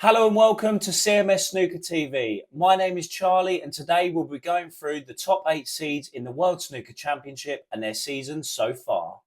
Hello and welcome to CMS Snooker TV. My name is Charlie and today we'll be going through the top 8 seeds in the World Snooker Championship and their season so far.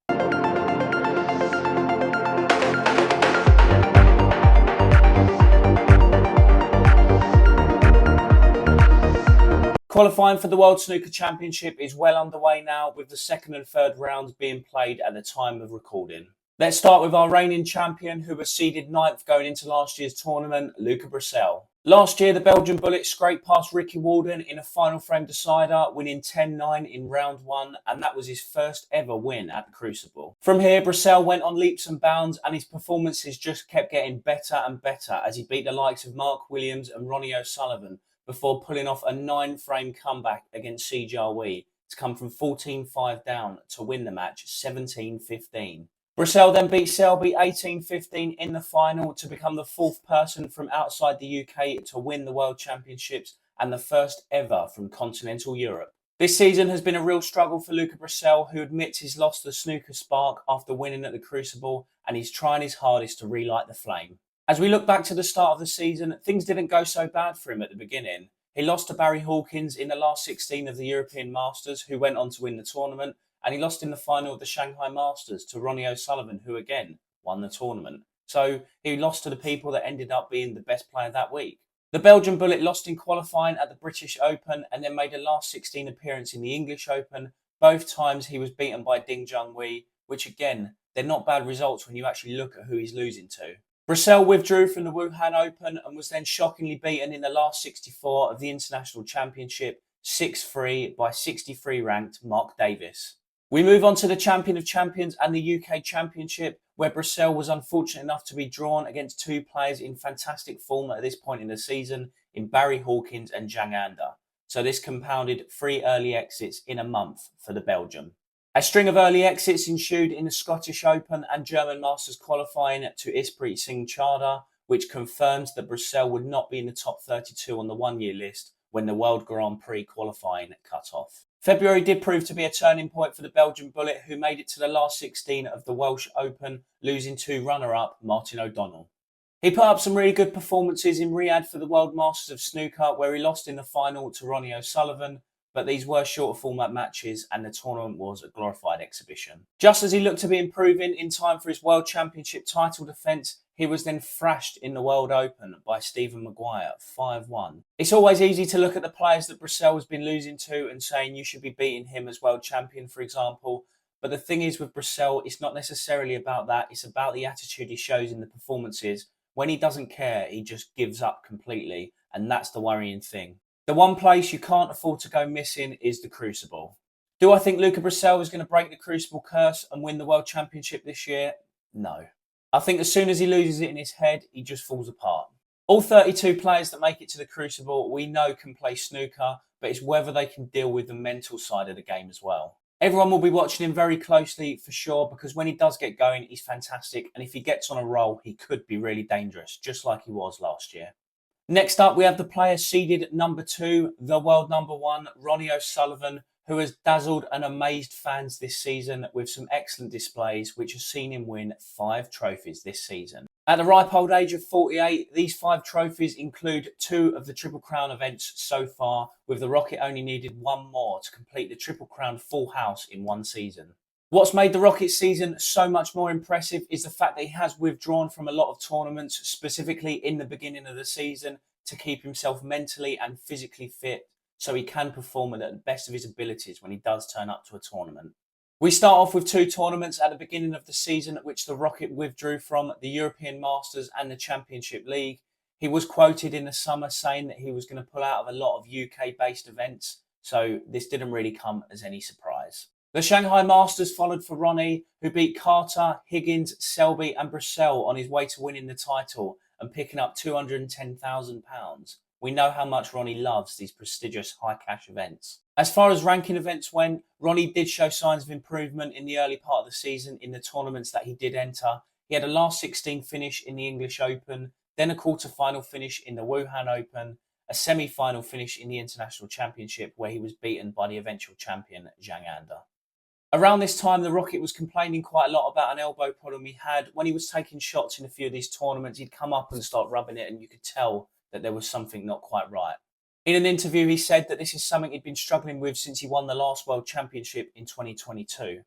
Qualifying for the World Snooker Championship is well underway now, with the second and third rounds being played at the time of recording. Let's start with our reigning champion, who was seeded 9th going into last year's tournament, Luca Brecel. Last year, the Belgian Bullet scraped past Ricky Walden in a final frame decider, winning 10-9 in round 1, and that was his first ever win at the Crucible. From here, Brecel went on leaps and bounds, and his performances just kept getting better and better as he beat the likes of Mark Williams and Ronnie O'Sullivan before pulling off a 9-frame comeback against Junhui to come from 14-5 down to win the match 17-15. Brecel then beat Selby 18-15 in the final to become the 4th person from outside the UK to win the World Championships and the first ever from continental Europe. This season has been a real struggle for Luca Brecel, who admits he's lost the snooker spark after winning at the Crucible, and he's trying his hardest to relight the flame. As we look back to the start of the season, things didn't go so bad for him at the beginning. He lost to Barry Hawkins in the last 16 of the European Masters, who went on to win the tournament, and he lost in the final of the Shanghai Masters to Ronnie O'Sullivan, who again won the tournament. So he lost to the people that ended up being the best player that week. The Belgian Bullet lost in qualifying at the British Open and then made a last 16 appearance in the English Open. Both times he was beaten by Junhui, which again, they're not bad results when you actually look at who he's losing to. Brecel withdrew from the Wuhan Open and was then shockingly beaten in the last 64 of the International Championship 6-3 by 63 ranked Mark Davis. We move on to the Champion of Champions and the UK Championship, where Brecel was unfortunate enough to be drawn against 2 players in fantastic form at this point in the season in Barry Hawkins and Zhang Anda. So this compounded 3 early exits in a month for the Belgian. A string of early exits ensued in the Scottish Open and German Masters qualifying to Isprit Singh Chadha, which confirms that Brecel would not be in the top 32 on the one-year list when the World Grand Prix qualifying cut off. February did prove to be a turning point for the Belgian Bullet, who made it to the last 16 of the Welsh Open, losing to runner-up Martin O'Donnell. He put up some really good performances in Riyadh for the World Masters of Snooker, where he lost in the final to Ronnie O'Sullivan, but these were shorter format matches and the tournament was a glorified exhibition. Just as he looked to be improving in time for his World Championship title defence, he was then thrashed in the World Open by Stephen Maguire 5-1. It's always easy to look at the players that Brecel has been losing to and saying you should be beating him as world champion, for example. But the thing is with Brecel, it's not necessarily about that. It's about the attitude he shows in the performances. When he doesn't care, he just gives up completely. And that's the worrying thing. The one place you can't afford to go missing is the Crucible. Do I think Luca Brecel is going to break the Crucible curse and win the World Championship this year? No. I think as soon as he loses it in his head, he just falls apart. All 32 players that make it to the Crucible, we know can play snooker, but it's whether they can deal with the mental side of the game as well. Everyone will be watching him very closely for sure, because when he does get going, he's fantastic. And if he gets on a roll, he could be really dangerous, just like he was last year. Next up, we have the player seeded number 2, the world number 1, Ronnie O'Sullivan, who has dazzled and amazed fans this season with some excellent displays, which has seen him win 5 trophies this season. At the ripe old age of 48, these 5 trophies include 2 of the Triple Crown events so far, with the Rocket only needed 1 more to complete the Triple Crown full house in 1 season. What's made the Rocket season so much more impressive is the fact that he has withdrawn from a lot of tournaments, specifically in the beginning of the season, to keep himself mentally and physically fit so he can perform at the best of his abilities when he does turn up to a tournament. We start off with 2 tournaments at the beginning of the season at which the Rocket withdrew from, the European Masters and the Championship League. He was quoted in the summer saying that he was going to pull out of a lot of UK-based events, so this didn't really come as any surprise. The Shanghai Masters followed for Ronnie, who beat Carter, Higgins, Selby and Brecel on his way to winning the title and picking up £210,000. We know how much Ronnie loves these prestigious high cash events. As far as ranking events went, Ronnie did show signs of improvement in the early part of the season in the tournaments that he did enter. He had a last 16 finish in the English Open, then a quarter-final finish in the Wuhan Open, a semi-final finish in the International Championship where he was beaten by the eventual champion Zhang Anda. Around this time, the Rocket was complaining quite a lot about an elbow problem he had. When he was taking shots in a few of these tournaments, he'd come up and start rubbing it, and you could tell that there was something not quite right. In an interview, he said that this is something he'd been struggling with since he won the last World Championship in 2022.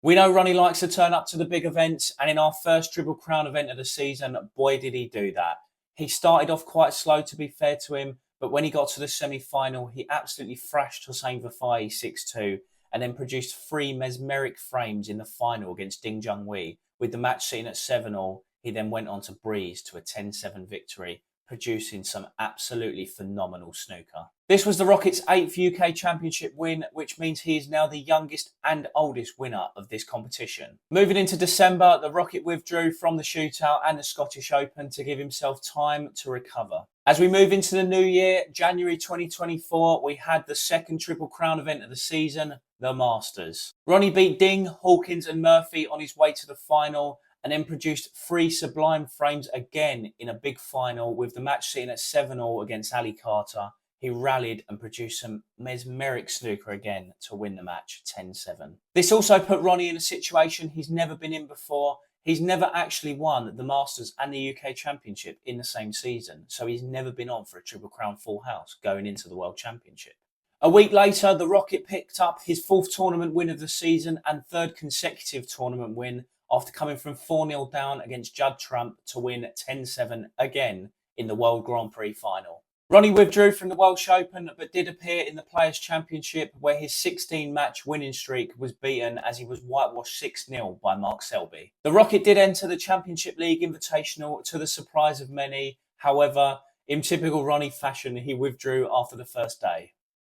We know Ronnie likes to turn up to the big events, and in our first Triple Crown event of the season, boy did he do that. He started off quite slow, to be fair to him, but when he got to the semi-final, he absolutely thrashed Hossein Vafai 6-2, and then produced 3 mesmeric frames in the final against Junhui. With the match sitting at 7-all, he then went on to breeze to a 10-7 victory, producing some absolutely phenomenal snooker. This was the Rocket's 8th UK Championship win, which means he is now the youngest and oldest winner of this competition. Moving into December, the Rocket withdrew from the shootout and the Scottish Open to give himself time to recover. As we move into the new year, January 2024, we had the second Triple Crown event of the season, the Masters. Ronnie beat Ding, Hawkins and Murphy on his way to the final, and then produced 3 sublime frames again in a big final, with the match sitting at 7-all against Ali Carter. He rallied and produced some mesmeric snooker again to win the match 10-7. This also put Ronnie in a situation he's never been in before. He's never actually won the Masters and the UK Championship in the same season, so he's never been on for a Triple Crown full house going into the World Championship. A week later, the Rocket picked up his 4th tournament win of the season and 3rd consecutive tournament win after coming from 4-0 down against Judd Trump to win 10-7 again in the World Grand Prix final. Ronnie withdrew from the Welsh Open but did appear in the Players' Championship, where his 16-match winning streak was beaten as he was whitewashed 6-0 by Mark Selby. The Rocket did enter the Championship League Invitational to the surprise of many. However, in typical Ronnie fashion, he withdrew after the first day.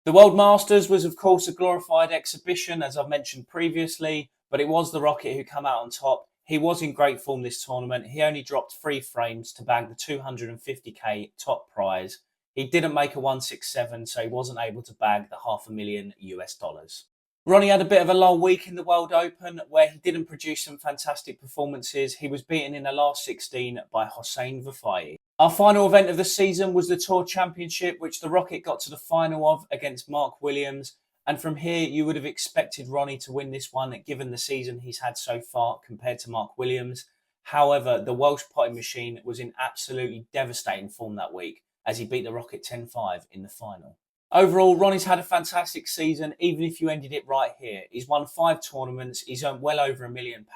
The World Masters was, of course, a glorified exhibition, as I've mentioned previously, but it was the Rocket who came out on top. He was in great form this tournament. He only dropped 3 frames to bag the 250k top prize. He didn't make a 167, so he wasn't able to bag the $500,000 US. Ronnie had a bit of a lull week in the World Open, where he didn't produce some fantastic performances. He was beaten in the last 16 by Hossein Vafai. Our final event of the season was the Tour Championship, which the Rocket got to the final of against Mark Williams. And from here, you would have expected Ronnie to win this one, given the season he's had so far compared to Mark Williams. However, the Welsh potting machine was in absolutely devastating form that week, as he beat the Rocket 10-5 in the final. Overall, Ronnie's had a fantastic season, even if you ended it right here. He's won 5 tournaments, he's earned well over £1 million.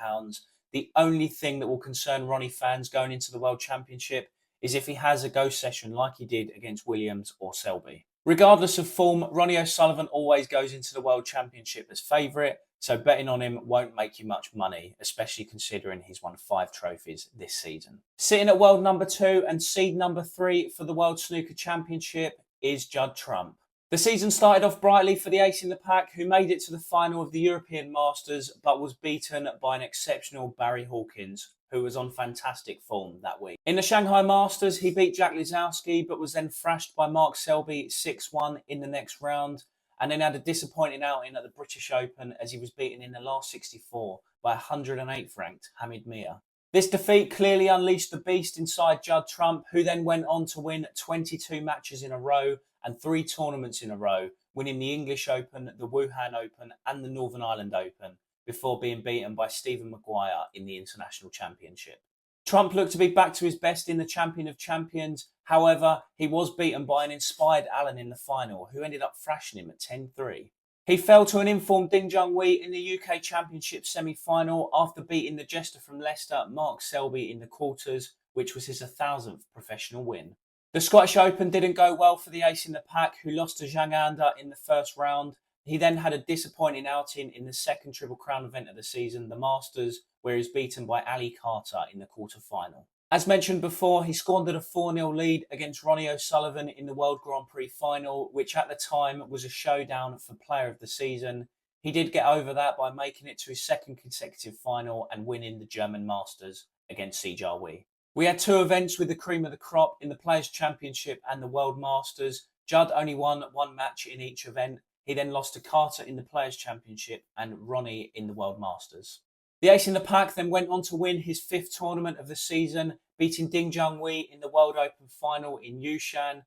The only thing that will concern Ronnie fans going into the World Championship is if he has a ghost session like he did against Williams or Selby. Regardless of form, Ronnie O'Sullivan always goes into the World Championship as favourite, so betting on him won't make you much money, especially considering he's won 5 trophies this season. Sitting at world number 2 and seed number 3 for the World Snooker Championship is Judd Trump. The season started off brightly for the ace in the pack, who made it to the final of the European Masters, but was beaten by an exceptional Barry Hawkins, who was on fantastic form that week. In the Shanghai Masters, he beat Jack Lisowski, but was then thrashed by Mark Selby 6-1 in the next round, and then had a disappointing outing at the British Open as he was beaten in the last 64 by 108th ranked Hamid Mia. This defeat clearly unleashed the beast inside Judd Trump, who then went on to win 22 matches in a row and 3 tournaments in a row, winning the English Open, the Wuhan Open and the Northern Ireland Open, before being beaten by Stephen Maguire in the International Championship. Trump looked to be back to his best in the Champion of Champions. However, he was beaten by an inspired Allen in the final, who ended up thrashing him at 10-3. He fell to an informed Ding Junhui in the UK Championship semi-final after beating the jester from Leicester, Mark Selby, in the quarters, which was his 1,000th professional win. The Scottish Open didn't go well for the ace in the pack, who lost to Zhang Anda in the first round. He then had a disappointing outing in the second Triple Crown event of the season, the Masters, where he was beaten by Ali Carter in the quarter-final. As mentioned before, he squandered a 4-0 lead against Ronnie O'Sullivan in the World Grand Prix final, which at the time was a showdown for Player of the Season. He did get over that by making it to his second consecutive final and winning the German Masters against Junhui. We had 2 events with the cream of the crop in the Players' Championship and the World Masters. Judd only won 1 match in each event. He then lost to Carter in the Players' Championship and Ronnie in the World Masters. The ace in the pack then went on to win his 5th tournament of the season, beating Ding Junhui in the World Open final in Yushan.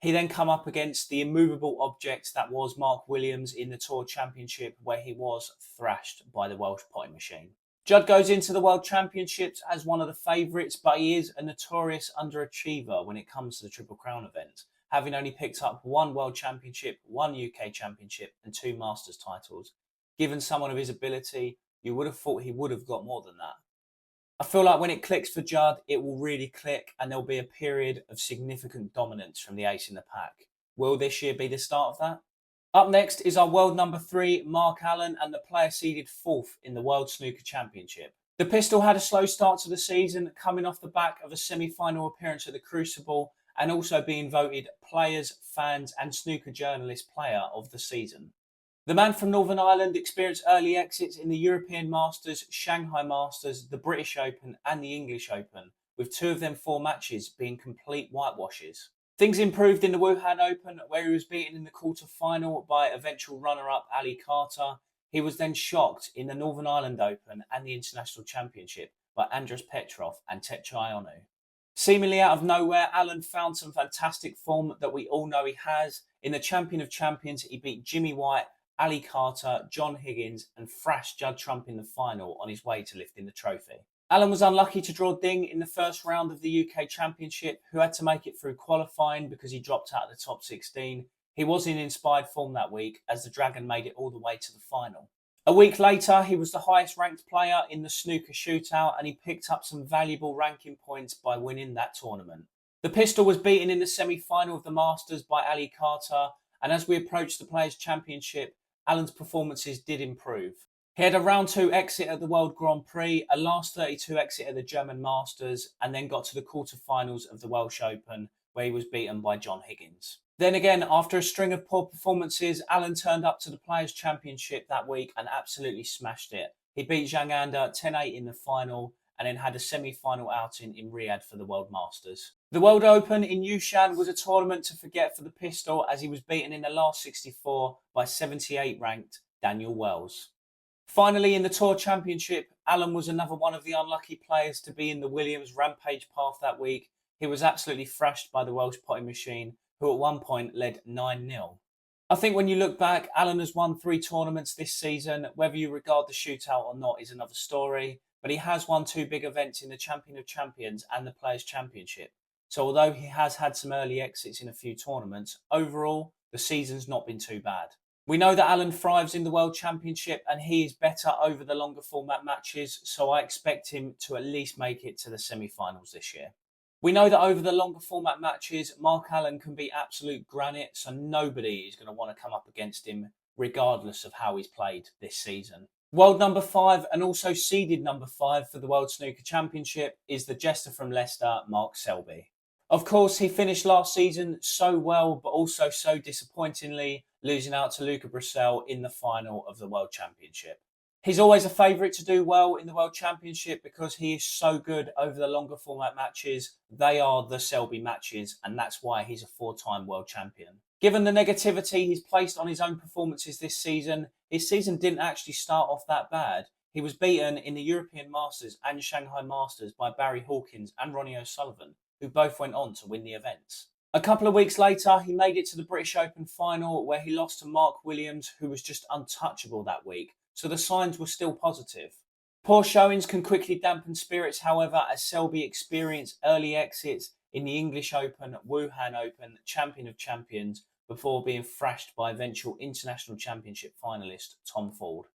He then come up against the immovable object that was Mark Williams in the Tour Championship, where he was thrashed by the Welsh potting machine. Judd goes into the World Championships as one of the favourites, but he is a notorious underachiever when it comes to the Triple Crown event, having only picked up one World Championship, one UK Championship and 2 Masters titles. Given someone of his ability, you would have thought he would have got more than that. I feel like when it clicks for Judd, it will really click and there'll be a period of significant dominance from the ace in the pack. Will this year be the start of that? Up next is our world number 3, Mark Allen, and the player seeded 4th in the World Snooker Championship. The Pistol had a slow start to the season, coming off the back of a semi-final appearance at the Crucible and also being voted Players, Fans and Snooker Journalist Player of the Season. The man from Northern Ireland experienced early exits in the European Masters, Shanghai Masters, the British Open and the English Open, with 2 of them 4 matches being complete whitewashes. Things improved in the Wuhan Open, where he was beaten in the quarter-final by eventual runner-up Ali Carter. He was then shocked in the Northern Ireland Open and the International Championship by Andres Petrov and Tetchaionu. Seemingly out of nowhere, Allen found some fantastic form that we all know he has. In the Champion of Champions, he beat Jimmy White, Ali Carter, John Higgins and thrashed Judd Trump in the final on his way to lifting the trophy. Allen was unlucky to draw ding in the first round of the UK Championship, who had to make it through qualifying because he dropped out of the top 16. He was in inspired form that week as the Dragon made it all the way to the final. A week later, he was the highest ranked player in the snooker shootout and he picked up some valuable ranking points by winning that tournament. The Pistol was beaten in the semi-final of the Masters by Ali Carter, and as we approached the Players' Championship, Allen's performances did improve. He had a round 2 exit at the World Grand Prix, a last 32 exit at the German Masters, and then got to the quarterfinals of the Welsh Open, where he was beaten by John Higgins. Then again, after a string of poor performances, Allen turned up to the Players' Championship that week and absolutely smashed it. He beat Zhang Anda 10-8 in the final, and then had a semi-final outing in Riyadh for the World Masters. The World Open in Yushan was a tournament to forget for the Pistol, as he was beaten in the last 64 by 78 ranked Daniel Wells. Finally, in the Tour Championship, Allen was another one of the unlucky players to be in the Williams rampage path that week. He was absolutely thrashed by the Welsh potting machine, who at one point led 9-0. I think when you look back, Allen has won 3 tournaments this season. Whether you regard the shootout or not is another story, but he has won 2 big events in the Champion of Champions and the Players' Championship. So although he has had some early exits in a few tournaments, overall, the season's not been too bad. We know that Allen thrives in the World Championship and he is better over the longer format matches, so I expect him to at least make it to the semi-finals this year. We know that over the longer format matches, Mark Allen can be absolute granite, so nobody is going to want to come up against him regardless of how he's played this season. World number 5 and also seeded number 5 for the World Snooker Championship is the jester from Leicester, Mark Selby. Of course, he finished last season so well, but also so disappointingly, losing out to Luca Brecel in the final of the World Championship. He's always a favourite to do well in the World Championship because he is so good over the longer format matches. They are the Selby matches, and that's why he's a 4-time world champion. Given the negativity he's placed on his own performances this season, his season didn't actually start off that bad. He was beaten in the European Masters and Shanghai Masters by Barry Hawkins and Ronnie O'Sullivan, who both went on to win the events. A couple of weeks later, he made it to the British Open final, where he lost to Mark Williams, who was just untouchable that week, so the signs were still positive. Poor showings can quickly dampen spirits, however, as Selby experienced early exits in the English Open, Wuhan Open, Champion of Champions, before being thrashed by eventual International Championship finalist Tom Ford.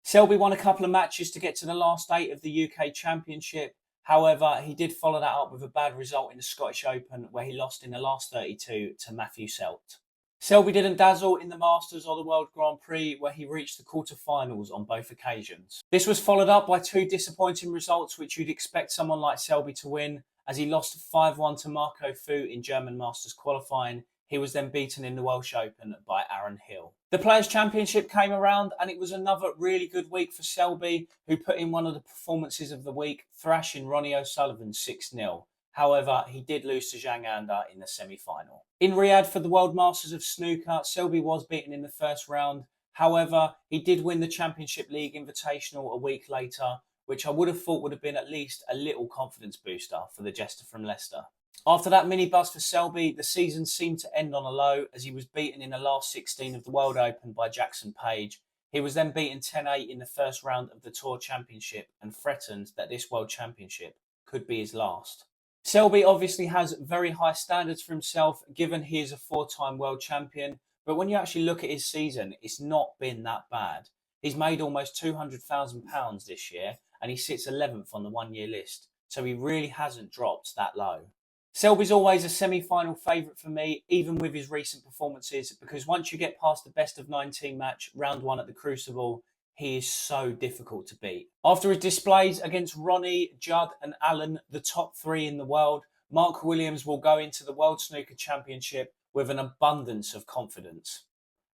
Selby won a couple of matches to get to the last 8 of the UK Championship. However, he did follow that up with a bad result in the Scottish Open, where he lost in the last 32 to Matthew Selt. Selby didn't dazzle in the Masters or the World Grand Prix, where he reached the quarter-finals on both occasions. This was followed up by 2 disappointing results, which you'd expect someone like Selby to win, as he lost 5-1 to Marco Fu in German Masters qualifying. He was then beaten in the Welsh Open by Aaron Hill. The Players' Championship came around and it was another really good week for Selby, who put in one of the performances of the week, thrashing Ronnie O'Sullivan 6-0. However, he did lose to Zhang Anda in the semi-final. In Riyadh for the World Masters of Snooker, Selby was beaten in the first round. However, he did win the Championship League Invitational a week later, which I would have thought would have been at least a little confidence booster for the jester from Leicester. After that mini bust for Selby, the season seemed to end on a low as he was beaten in the last 16 of the World Open by Jackson Page. He was then beaten 10-8 in the first round of the Tour Championship and threatened that this World Championship could be his last. Selby obviously has very high standards for himself given he is a 4-time world champion, but when you actually look at his season, it's not been that bad. He's made almost £200,000 this year and he sits 11th on the one-year list, so he really hasn't dropped that low. Selby's always a semi-final favourite for me, even with his recent performances, because once you get past the best of 19 match, round 1 at the Crucible, he is so difficult to beat. After his displays against Ronnie, Judd and Alan, the top 3 in the world, Mark Williams will go into the World Snooker Championship with an abundance of confidence.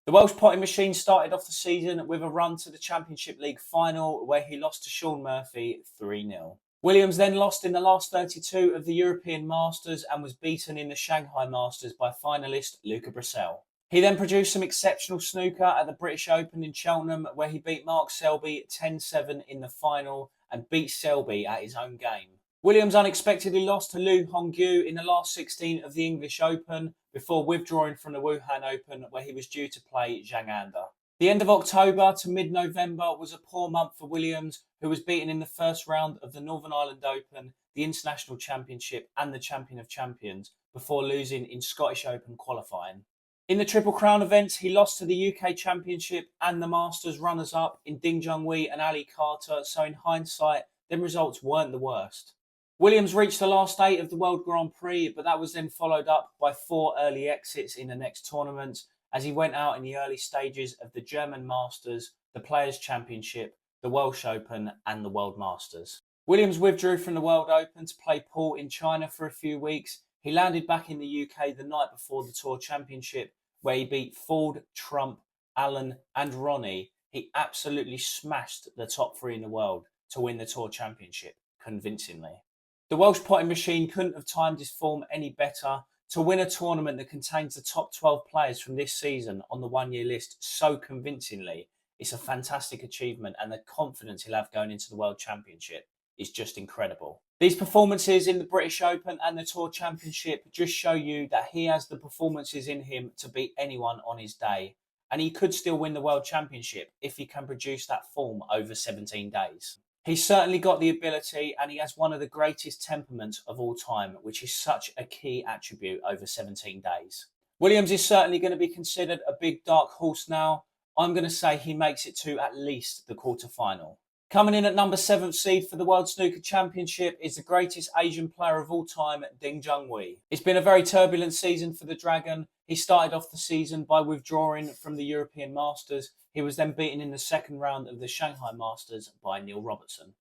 The Welsh potting machine started off the season with a run to the Championship League final where he lost to Shaun Murphy 3-0. Williams then lost in the last 32 of the European Masters and was beaten in the Shanghai Masters by finalist Luca Brecel. He then produced some exceptional snooker at the British Open in Cheltenham where he beat Mark Selby 10-7 in the final and beat Selby at his own game. Williams unexpectedly lost to Liu Hongyu in the last 16 of the English Open before withdrawing from the Wuhan Open where he was due to play Zhang Anda. The end of October to mid-November was a poor month for Williams, who was beaten in the first round of the Northern Ireland Open, the International Championship and the Champion of Champions before losing in Scottish Open qualifying. In the Triple Crown events, he lost to the UK Championship and the Masters runners-up in Ding Junhui and Ali Carter, so in hindsight, them results weren't the worst. Williams reached the last 8 of the World Grand Prix, but that was then followed up by 4 early exits in the next tournaments as he went out in the early stages of the German Masters, the Players' Championship, the Welsh Open and the World Masters. Williams withdrew from the World Open to play pool in China for a few weeks. He landed back in the UK the night before the Tour Championship where he beat Ford, Trump, Allen and Ronnie. He absolutely smashed the top 3 in the world to win the Tour Championship convincingly. The Welsh potting machine couldn't have timed his form any better. To win a tournament that contains the top 12 players from this season on the one-year list so convincingly, it's a fantastic achievement and the confidence he'll have going into the World Championship is just incredible. These performances in the British Open and the Tour Championship just show you that he has the performances in him to beat anyone on his day. And he could still win the World Championship if he can produce that form over 17 days. He's certainly got the ability and he has one of the greatest temperaments of all time, which is such a key attribute over 17 days. Williams is certainly going to be considered a big dark horse now. I'm going to say he makes it to at least the quarter-final. Coming in at number 7th seed for the World Snooker Championship is the greatest Asian player of all time, Ding Junhui. It's been a very turbulent season for the Dragon. He started off the season by withdrawing from the European Masters. He was then beaten in the second round of the Shanghai Masters by Neil Robertson.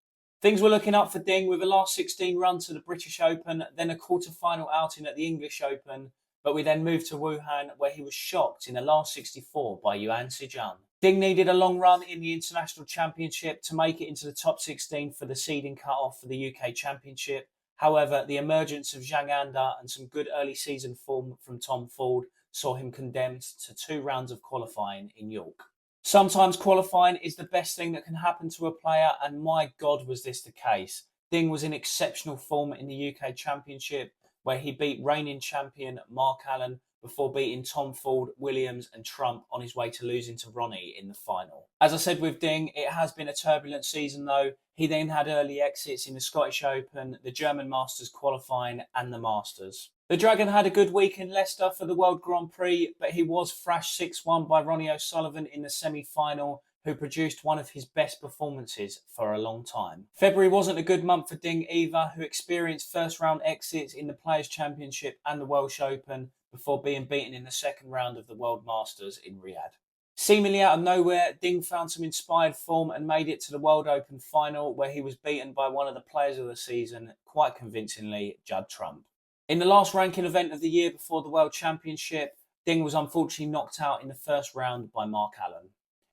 Things were looking up for Ding with a last 16 run to the British Open, then a quarter-final outing at the English Open, but we then moved to Wuhan where he was shocked in the last 64 by Yuan Sijian. Ding needed a long run in the International Championship to make it into the top 16 for the seeding cut-off for the UK Championship. However, the emergence of Zhang Anda and some good early season form from Tom Ford saw him condemned to 2 rounds of qualifying in York. Sometimes qualifying is the best thing that can happen to a player, and my God was this the case. Ding was in exceptional form in the UK Championship, where he beat reigning champion Mark Allen before beating Tom Ford, Williams and Trump on his way to losing to Ronnie in the final. As I said with Ding, it has been a turbulent season though. He then had early exits in the Scottish Open, the German Masters qualifying and the Masters. The Dragon had a good week in Leicester for the World Grand Prix, but he was thrashed 6-1 by Ronnie O'Sullivan in the semi-final, who produced one of his best performances for a long time. February wasn't a good month for Ding either, who experienced first-round exits in the Players' Championship and the Welsh Open before being beaten in the second round of the World Masters in Riyadh. Seemingly out of nowhere, Ding found some inspired form and made it to the World Open final, where he was beaten by one of the players of the season, quite convincingly, Judd Trump. In the last ranking event of the year before the World Championship, Ding was unfortunately knocked out in the first round by Mark Allen.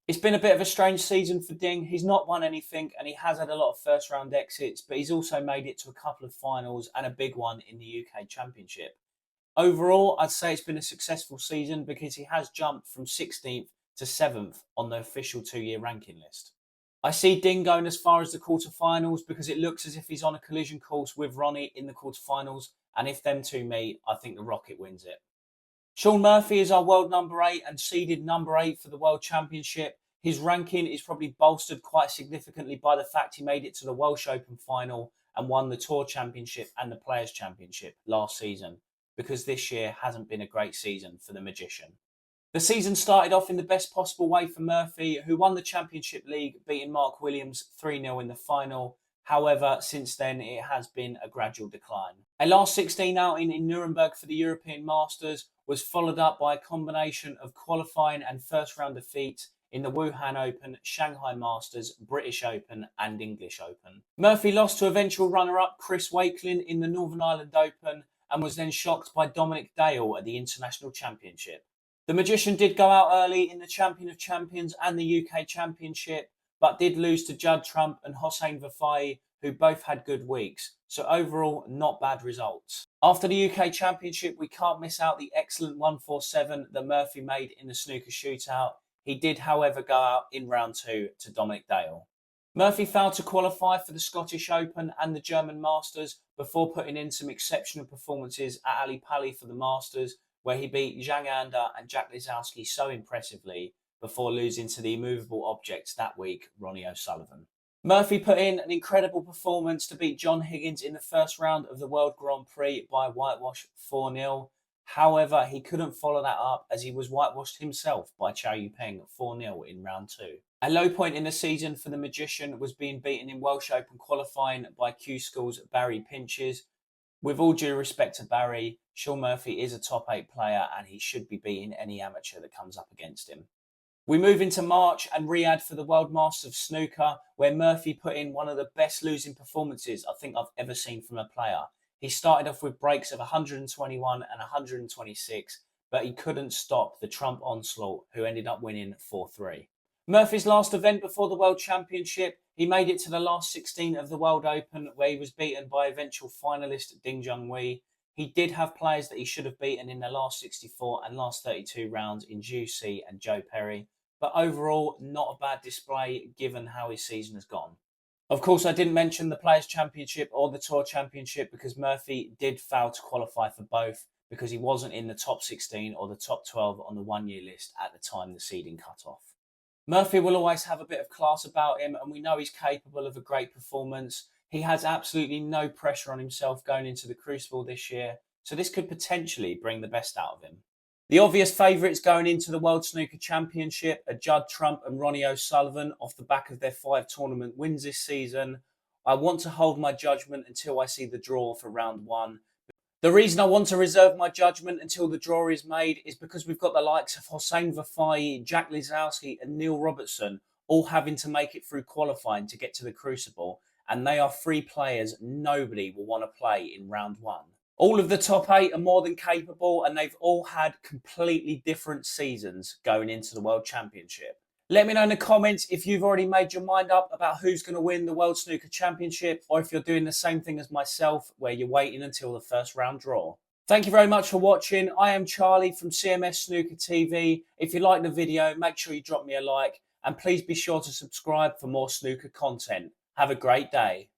It's been a bit of a strange season for Ding. He's not won anything and he has had a lot of first round exits, but he's also made it to a couple of finals and a big one in the UK Championship. Overall, I'd say it's been a successful season because he has jumped from 16th to 7th on the official 2-year ranking list. I see Ding going as far as the quarterfinals because it looks as if he's on a collision course with Ronnie in the quarterfinals, and if them two meet, I think the Rocket wins it. Shaun Murphy is our world number 8 and seeded number 8 for the World Championship. His ranking is probably bolstered quite significantly by the fact he made it to the Welsh Open final and won the Tour Championship and the Players Championship last season, because this year hasn't been a great season for the Magician. The season started off in the best possible way for Murphy, who won the Championship League, beating Mark Williams 3-0 in the final. However, since then, it has been a gradual decline. A last 16 outing in Nuremberg for the European Masters was followed up by a combination of qualifying and first round defeats in the Wuhan Open, Shanghai Masters, British Open and English Open. Murphy lost to eventual runner-up Chris Wakelin in the Northern Ireland Open and was then shocked by Dominic Dale at the International Championship. The Magician did go out early in the Champion of Champions and the UK Championship, but did lose to Judd Trump and Hossein Vafai, who both had good weeks. So overall, not bad results. After the UK Championship, we can't miss out the excellent 147 that Murphy made in the snooker shootout. He did, however, go out in round 2 to Dominic Dale. Murphy failed to qualify for the Scottish Open and the German Masters before putting in some exceptional performances at Ali Pali for the Masters, where he beat Zhang Anda and Jack Lisowski so impressively before losing to the immovable object that week, Ronnie O'Sullivan. Murphy put in an incredible performance to beat John Higgins in the first round of the World Grand Prix by whitewash 4-0. However, he couldn't follow that up as he was whitewashed himself by Chow Yu-peng 4-0 in round 2. A low point in the season for the Magician was being beaten in Welsh Open qualifying by Q School's Barry Pinches. With all due respect to Barry, Shaun Murphy is a top 8 player and he should be beating any amateur that comes up against him. We move into March and Riyadh for the World Masters of Snooker, where Murphy put in one of the best losing performances I think I've ever seen from a player. He started off with breaks of 121 and 126, but he couldn't stop the Trump onslaught, who ended up winning 4-3. Murphy's last event before the World Championship, he made it to the last 16 of the World Open, where he was beaten by eventual finalist Ding Junhui. He did have players that he should have beaten in the last 64 and last 32 rounds in Juicy and Joe Perry, but overall, not a bad display given how his season has gone. Of course, I didn't mention the Players' Championship or the Tour Championship because Murphy did fail to qualify for both because he wasn't in the top 16 or the top 12 on the one-year list at the time the seeding cut off. Murphy will always have a bit of class about him, and we know he's capable of a great performance. He has absolutely no pressure on himself going into the Crucible this year, so this could potentially bring the best out of him. The obvious favourites going into the World Snooker Championship are Judd Trump and Ronnie O'Sullivan off the back of their 5 tournament wins this season. I want to hold my judgment until I see the draw for round 1. The reason I want to reserve my judgment until the draw is made is because we've got the likes of Hossein Vafai, Jack Lisowski and Neil Robertson all having to make it through qualifying to get to the Crucible, and they are 3 players nobody will want to play in round 1. All of the top 8 are more than capable, and they've all had completely different seasons going into the World Championship. Let me know in the comments if you've already made your mind up about who's going to win the World Snooker Championship, or if you're doing the same thing as myself, where you're waiting until the first round draw. Thank you very much for watching. I am Charlie from CMS Snooker TV. If you liked the video, make sure you drop me a like, and please be sure to subscribe for more snooker content. Have a great day.